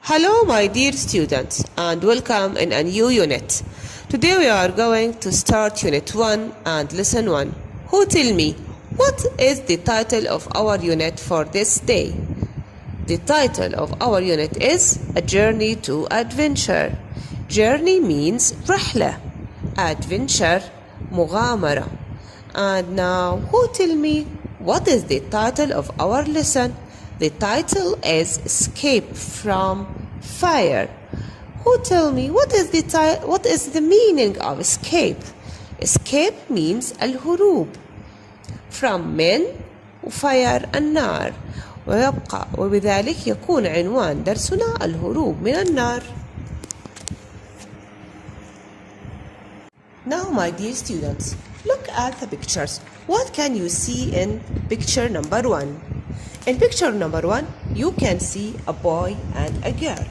Hello, my dear students, and welcome in a new unit. Today we are going to start Unit 1 and Lesson 1. Who tell me, what is the title of our unit for this day? The title of our unit is A Journey to Adventure. Journey means رحلة. Adventure, مغامرة. And now, who tell me, what is the title of our lesson? The title is Escape from Fire. Who tell me what is the meaning of escape? Escape means الهروب from men وفire النار وبذلك يكون عنوان درسنا الهروب من النار. Now my dear students, look at the pictures. What can you see in picture number 1? In picture number 1, you can see a boy and a girl.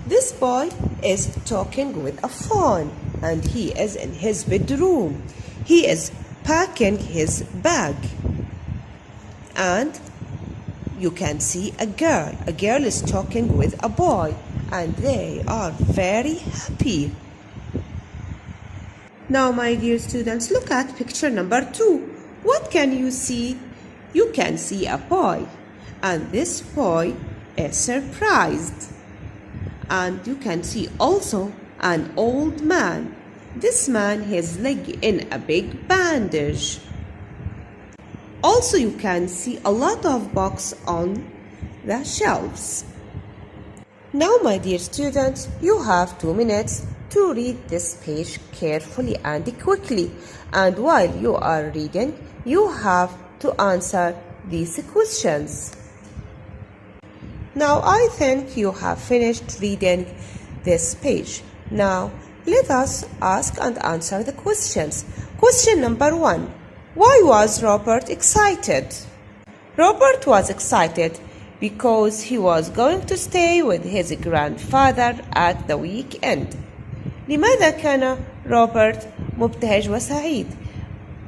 This boy is talking with a phone and he is in his bedroom. He is packing his bag. And you can see a girl. A girl is talking with a boy and they are very happy. Now, my dear students, look at picture number 2. What can you see? You can see a boy, and this boy is surprised. And you can see also an old man. This man has leg in a big bandage. Also, you can see a lot of books on the shelves. Now, my dear students, you have 2 minutes to read this page carefully and quickly. And while you are reading, you have to answer these questions. Now I think you have finished reading this page. Now let us ask and answer the questions. Question number 1. Why was Robert excited? Robert was excited because he was going to stay with his grandfather at the weekend. لماذا كان روبرت مبتهج وسعيد؟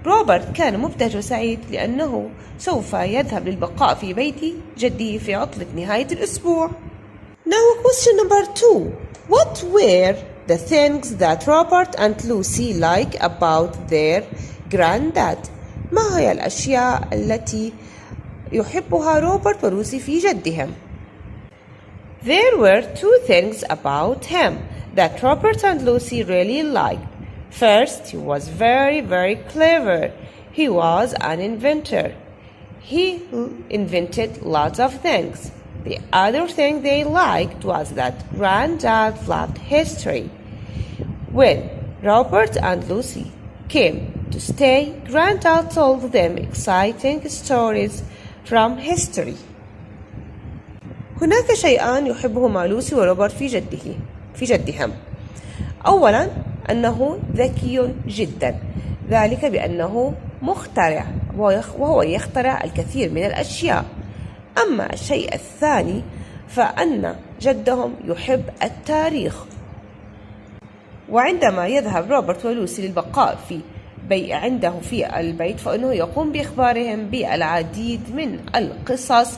روبرت كان مبتهج وسعيد لأنه سوف يذهب للبقاء في بيت جده في عطلة نهاية الأسبوع. Now question number 2. What were the things that Robert and Lucy like about their granddad? ما هي الأشياء التي يحبها روبرت ولوسي في جدهم؟ There were 2 things about him that Robert and Lucy really liked. First, he was very clever. He was an inventor. He invented lots of things. The other thing they liked was that Granddad loved history. When Robert and Lucy came to stay, Granddad told them exciting stories from history. هناك شيئان يحبهما لوسي وروبرت في جدهم. أولاً أنه ذكي جدا، ذلك بأنه مخترع وهو يخترع الكثير من الأشياء. أما الشيء الثاني فأن جدهم يحب التاريخ، وعندما يذهب روبرت ولوسي للبقاء عنده في البيت فإنه يقوم بإخبارهم بالعديد من القصص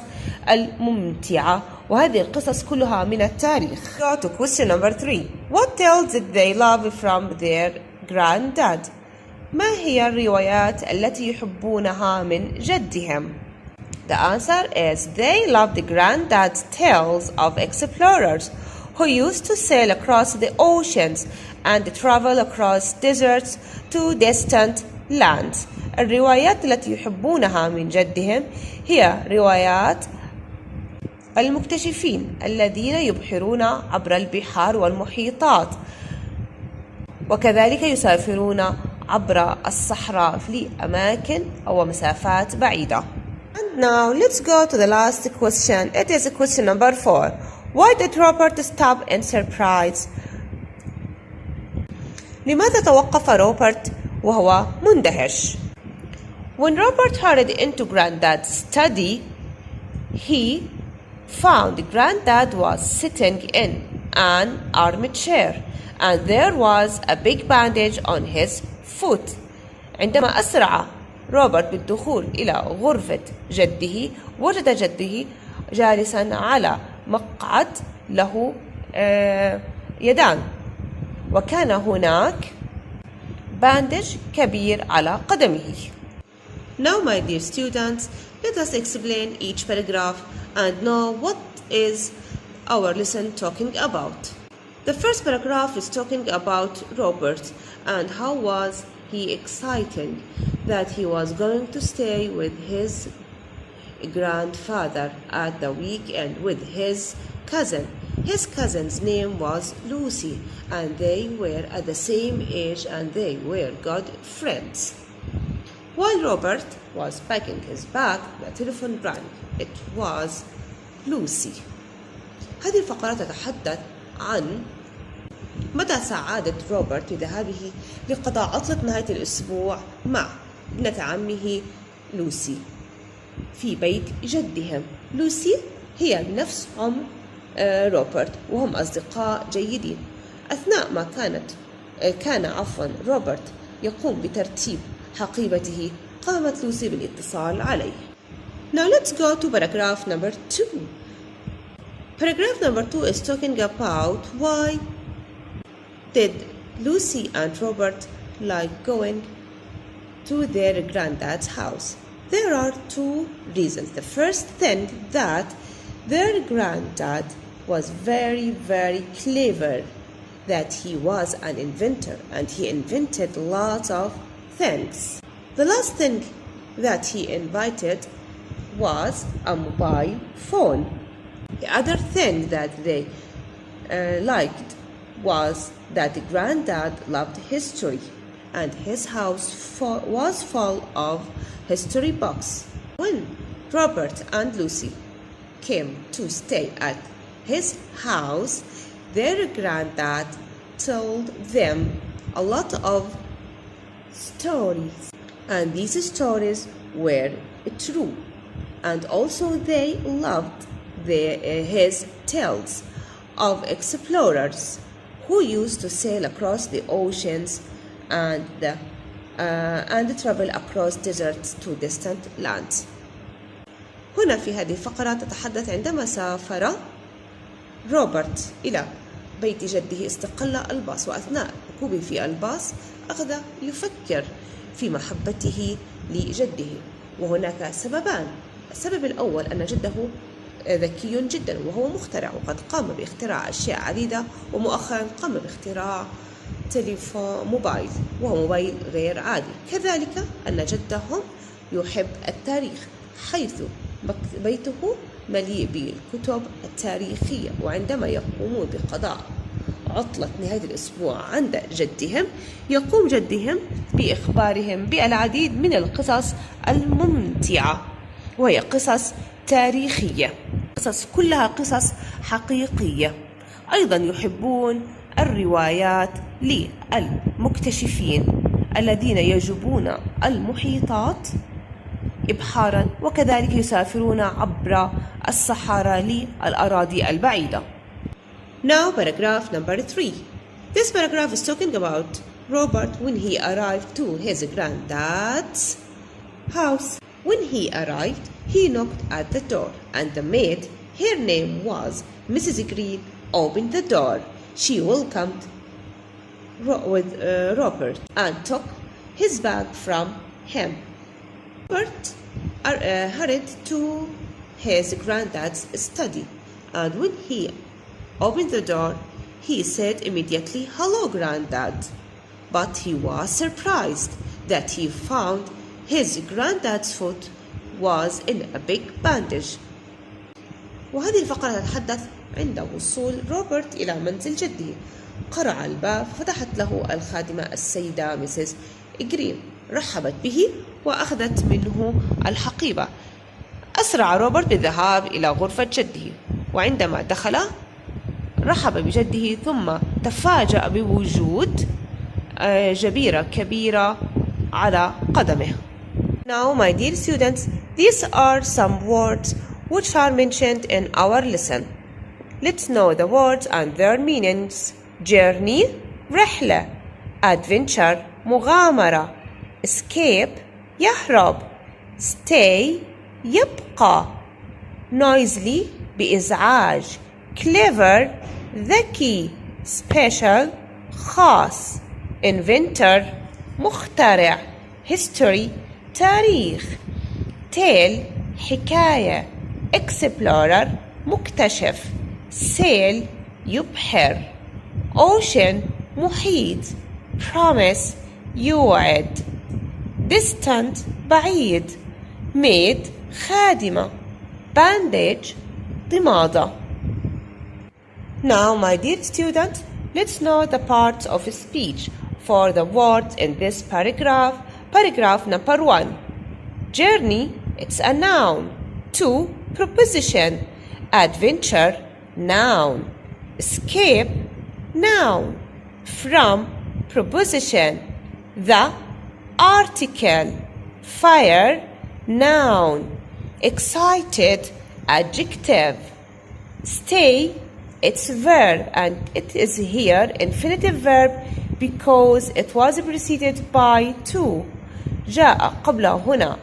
الممتعة، وهذه القصص كلها من التاريخ. Go to question number 3. What tales did they love from their granddad? ما هي الروايات التي يحبونها من جدهم؟ The answer is they loved the granddad's tales of explorers who used to sail across the oceans and travel across deserts to distant lands. الروايات التي يحبونها من جدهم هي روايات المكتشفين الذين يبحرون عبر البحار والمحيطات، وكذلك يسافرون عبر الصحراء لأماكن أو مسافات بعيدة. And now let's go to the last question. It is question number 4. Why did Robert stop in surprise? لماذا توقف روبرت وهو مندهش؟ When Robert hurried into Granddad's study, he found Granddad was sitting in an armchair and there was a big bandage on his foot. عندما أسرع روبرت بالدخول إلى غرفة جده وجد جده جالسا على مقعد له يدان، وكان هناك باندج كبير على قدمه. Now, my dear students, let us explain each paragraph and know what is our lesson talking about. The first paragraph is talking about Robert and how was he excited that he was going to stay with his grandfather at the weekend with his cousin. His cousin's name was Lucy, and they were at the same age and they were good friends. While Robert was packing his bag, the telephone rang. It was Lucy. هذه الفقرات تتحدث عن مدى سعادة روبرت بذهابه لقضاء عطلة نهاية الأسبوع مع ابنة عمه لوسي في بيت جدهم. لوسي هي بنفس عمر روبرت وهم أصدقاء جيدين. أثناء ما كان روبرت يقوم بترتيب حقيبته، قامت لوسي بالاتصال عليه. Now let's go to paragraph number 2. Paragraph number 2 is talking about why did Lucy and Robert like going to their granddad's house. There are two reasons. The first thing that their granddad was very, very clever, that he was an inventor and he invented lots of things. The last thing that he invented was a mobile phone. The other thing that they liked was that the granddad loved history and his house was full of history books. When Robert and Lucy came to stay at his house, their granddad told them a lot of stories, and these stories were true, and also they loved his tales of explorers who used to sail across the oceans and travel across deserts to distant lands. هنا في هذه الفقرة تتحدث عندما سافر روبرت إلى بيت جده استقل الباص، وأثناء ركوبه في الباص أخذ يفكر في محبته لجده، وهناك سببان. السبب الأول أن جده ذكي جدا وهو مخترع، وقد قام باختراع أشياء عديدة، ومؤخرا قام باختراع تليفون موبايل وهو موبايل غير عادي. كذلك أن جدهم يحب التاريخ، حيث بيته مليء بالكتب التاريخية، وعندما يقومون بقضاء عطلة نهاية الأسبوع عند جدهم يقوم جدهم بإخبارهم بالعديد من القصص الممتعة، وهي قصص تاريخية، قصص كلها قصص حقيقية. أيضا يحبون الروايات للمكتشفين الذين يجوبون المحيطات إبحارا، وكذلك يسافرون عبر الصحراء للأراضي البعيدة. Now paragraph number 3. This paragraph is talking about Robert when he arrived to his granddad's house. When he arrived, he knocked at the door, and the maid, her name was Mrs. Green, opened the door. She welcomed Robert and took his bag from him. Robert hurried to his granddad's study, and when he opened the door, he said immediately, "Hello, Granddad." But he was surprised that he found his granddad's foot was in a big bandage. وهذه الفقرة تتحدث عند وصول روبرت إلى منزل جده. قرع الباب، فتحت له الخادمة السيدة ميسيس جرين، رحبت به وأخذت منه الحقيبة. أسرع روبرت بالذهاب إلى غرفة جده، وعندما دخل رحب بجده، ثم تفاجأ بوجود جبيرة كبيرة على قدمه. Now, my dear students, these are some words which are mentioned in our lesson. Let's know the words and their meanings. Journey, رحلة. Adventure, مغامرة. Escape, يهرب. Stay, يبقى. Noisily, بإزعاج. clever ذكي special خاص inventor مخترع history تاريخ tale حكاية explorer مكتشف sail يبحر ocean محيط promise يوعد distant بعيد maid خادمة bandage ضمادة. Now my dear student, let's know the parts of speech for the words in this paragraph. Paragraph number 1. Journey, it's a noun. 2. Preposition. Adventure, noun. Escape, noun. From, preposition. The, article. Fire, noun. Excited, adjective. Stay, it's verb and it is here infinitive verb because it was preceded by to. جاء قبله هنا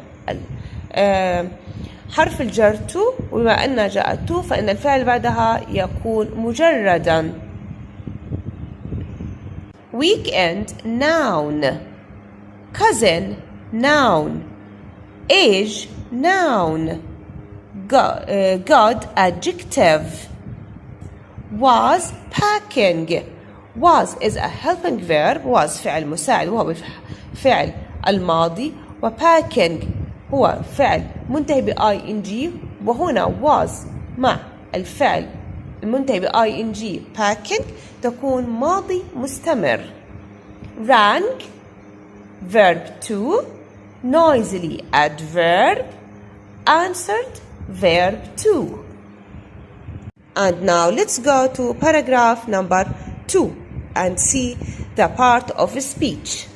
حرف الجر to وبما أن جاء to فإن الفعل بعدها يكون مجردا. Weekend, noun. Cousin, noun. Age, noun. God, adjective. Was, packing. Was is a helping verb. Was فعل مساعد وهو فعل الماضي و packing هو فعل منتهي ب ing وهنا was مع الفعل المنتهي ب ing packing تكون ماضي مستمر. Rang, verb to. Noisily, adverb. Answered, verb to. And now let's go to paragraph number 2 and see the part of speech.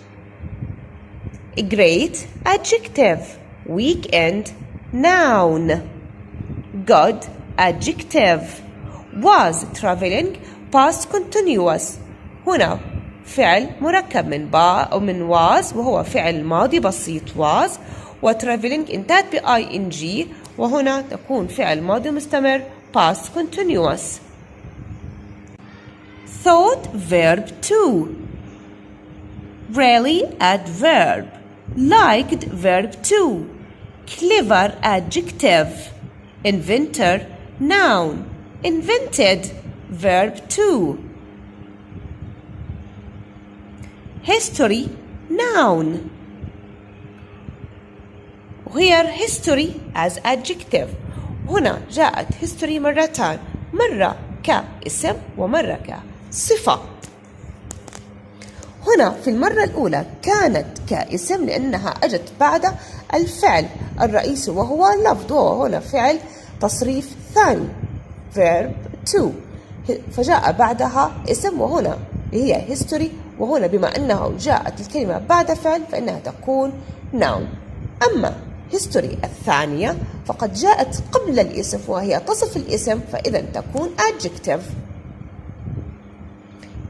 Great, adjective. Weekend, noun. Good, adjective. Was, traveling, past continuous. هنا فعل مركب من با أو من was وهو فعل ماضي بسيط was وtraveling انتهت ب ing وهنا تكون فعل ماضي مستمر past continuous. Thought, verb to. Really, adverb. Liked, verb to. Clever, adjective. Inventor, noun. Invented, verb to. History, noun. Here history as adjective. هنا جاءت history مرتان، مرة كاسم ومرة كصفة. هنا في المرة الأولى كانت كاسم لأنها أجت بعد الفعل الرئيسي وهو loved وهو هنا فعل تصريف ثاني verb to فجاء بعدها اسم وهنا هي history وهنا بما أنه جاءت الكلمة بعد فعل فإنها تكون noun. أما history الثانية فقد جاءت قبل الاسم وهي تصف الاسم فإذا تكون adjective.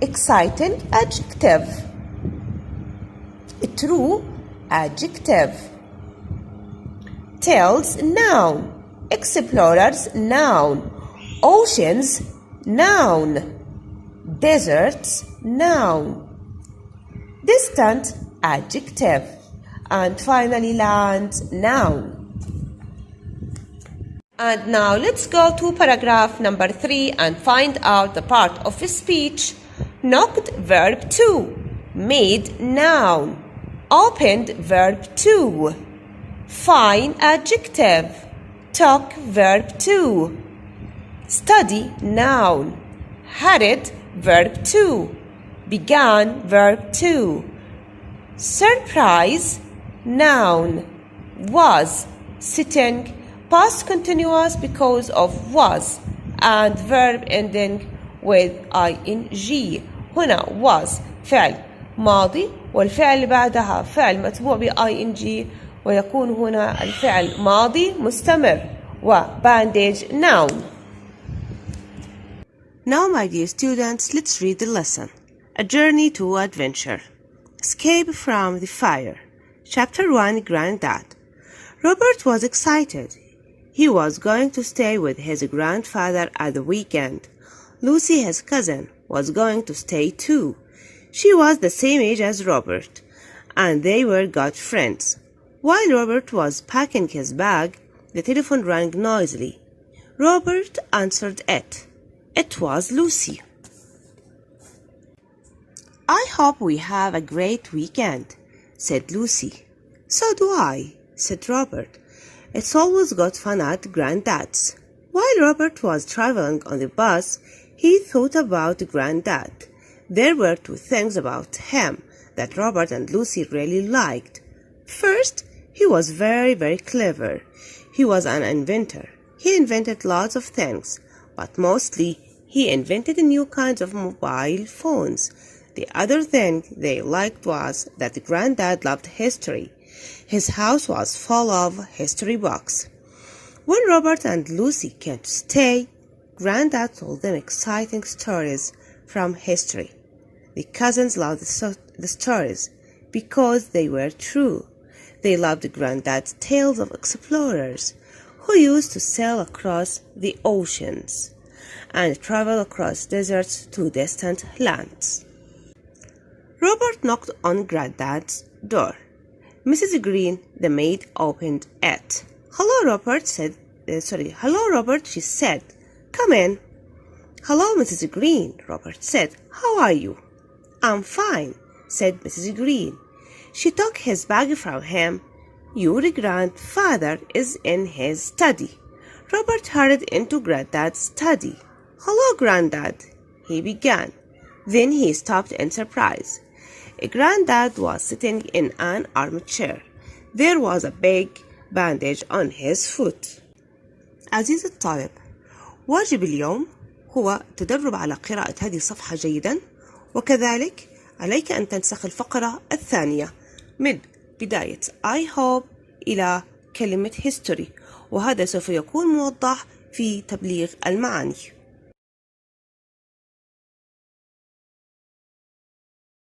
Exciting, adjective. True, adjective. Tales, noun. Explorers, noun. Oceans, noun. Deserts, noun. Distant, adjective. And finally land, noun. And now let's go to paragraph number 3 and find out the part of speech. Knocked, verb to. Made, noun. Opened, verb to. Fine, adjective. Talk, verb to. Study, noun. Hurried, verb to. Began, verb to. Surprise, noun. Was, sitting, past continuous because of was, and verb ending with ing. هنا was فعل ماضي والفعل اللي بعدها فعل متبوع ب ing ويكون هنا الفعل ماضي مستمر و bandage noun. Now my dear students, let's read the lesson. A journey to adventure. Escape from the fire. Chapter 1, Granddad. Robert was excited. He was going to stay with his grandfather at the weekend. Lucy, his cousin, was going to stay too. She was the same age as Robert, and they were good friends. While Robert was packing his bag, the telephone rang noisily. Robert answered it. It was Lucy. "I hope we have a great weekend," said Lucy. "So do I," said Robert. "It's always good fun at Granddad's." While Robert was traveling on the bus, he thought about Granddad. There were two things about him that Robert and Lucy really liked. First, he was very, very clever. He was an inventor. He invented lots of things, but mostly he invented new kinds of mobile phones. The other thing they liked was that Granddad loved history. His house was full of history books. When Robert and Lucy came to stay, Granddad told them exciting stories from history. The cousins loved the stories because they were true. They loved Granddad's tales of explorers who used to sail across the oceans and travel across deserts to distant lands. Robert knocked on Granddad's door. Mrs. Green, the maid, opened it. "Hello, Robert," "Hello, Robert," she said. "Come in." "Hello, Mrs. Green," Robert said. "How are you?" "I'm fine," said Mrs. Green. She took his bag from him. "Your grandfather is in his study." Robert hurried into Granddad's study. "Hello, Granddad," he began. Then he stopped in surprise. Granddad was sitting in an armchair. There was a big bandage on his foot. عزيزي الطالب، واجب اليوم هو التدرب على قراءة هذه الصفحة جيدا، وكذلك عليك أن تنسخ الفقرة الثانية من بداية I hope إلى كلمة history، وهذا سوف يكون موضح في تبليغ المعاني.